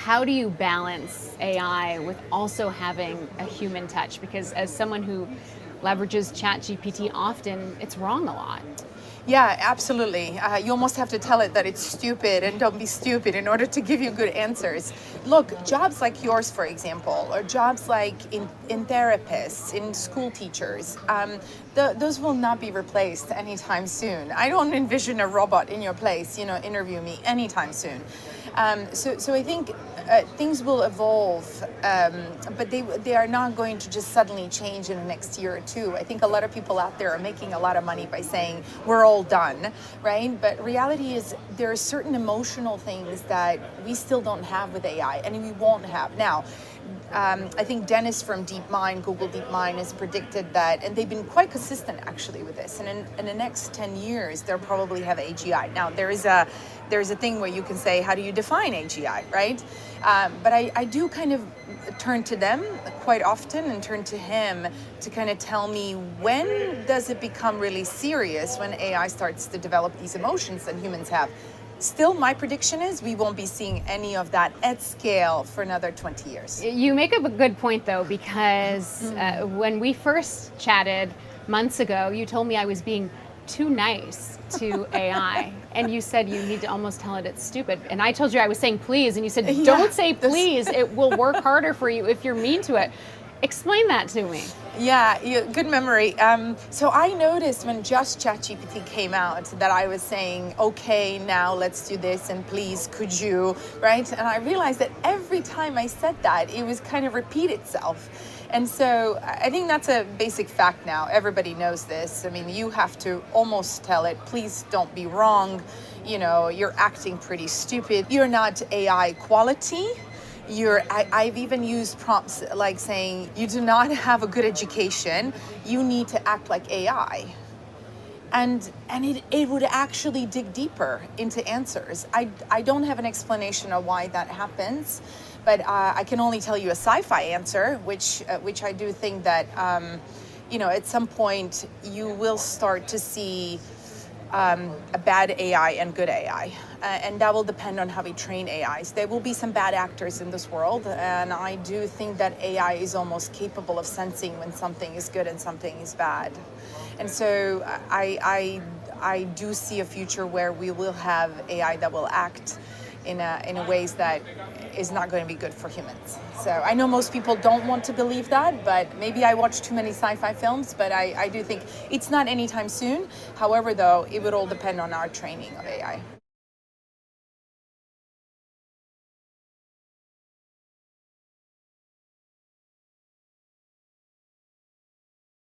how do you balance AI with also having a human touch? Because as someone who leverages ChatGPT often, it's wrong a lot. Yeah, absolutely. You almost have to tell it that it's stupid and don't be stupid in order to give you good answers. Look, jobs like yours, for example, or jobs like in therapists, in school teachers, those will not be replaced anytime soon. I don't envision a robot in your place, interview me anytime soon. So I think things will evolve, but they are not going to just suddenly change in the next year or two. I think a lot of people out there are making a lot of money by saying we're all done, right? But reality is there are certain emotional things that we still don't have with AI, and we won't have. Now, I think Dennis from DeepMind, Google DeepMind, has predicted that, and they've been quite consistent actually with this. And in the next 10 years, they'll probably have AGI. Now, there's a thing where you can say, how do you define AGI, right? But I do kind of turn to them quite often and turn to him to kind of tell me, when does it become really serious when AI starts to develop these emotions that humans have? Still, my prediction is we won't be seeing any of that at scale for another 20 years. You make up a good point, though, because when we first chatted months ago, you told me I was being too nice to AI. And you said you need to almost tell it it's stupid. And I told you I was saying please, and you said, don't say please. It will work harder for you if you're mean to it. Explain that to me. Yeah, good memory. So I noticed when just ChatGPT came out that I was saying, okay, now let's do this, and please, could you, right? And I realized that every time I said that, it was kind of repeat itself. And so I think that's a basic fact now. Everybody knows this. I mean, you have to almost tell it, please don't be wrong. You're acting pretty stupid. You're not AI quality. I've even used prompts like saying, you do not have a good education, you need to act like AI. And it would actually dig deeper into answers. I don't have an explanation of why that happens, but I can only tell you a sci-fi answer, which I do think that, at some point you will start to see a bad AI and good AI. And that will depend on how we train AIs. There will be some bad actors in this world, and I do think that AI is almost capable of sensing when something is good and something is bad. And so I do see a future where we will have AI that will act in a ways that is not going to be good for humans. So I know most people don't want to believe that, but maybe I watch too many sci-fi films, but I do think it's not anytime soon. However, though, it would all depend on our training of AI.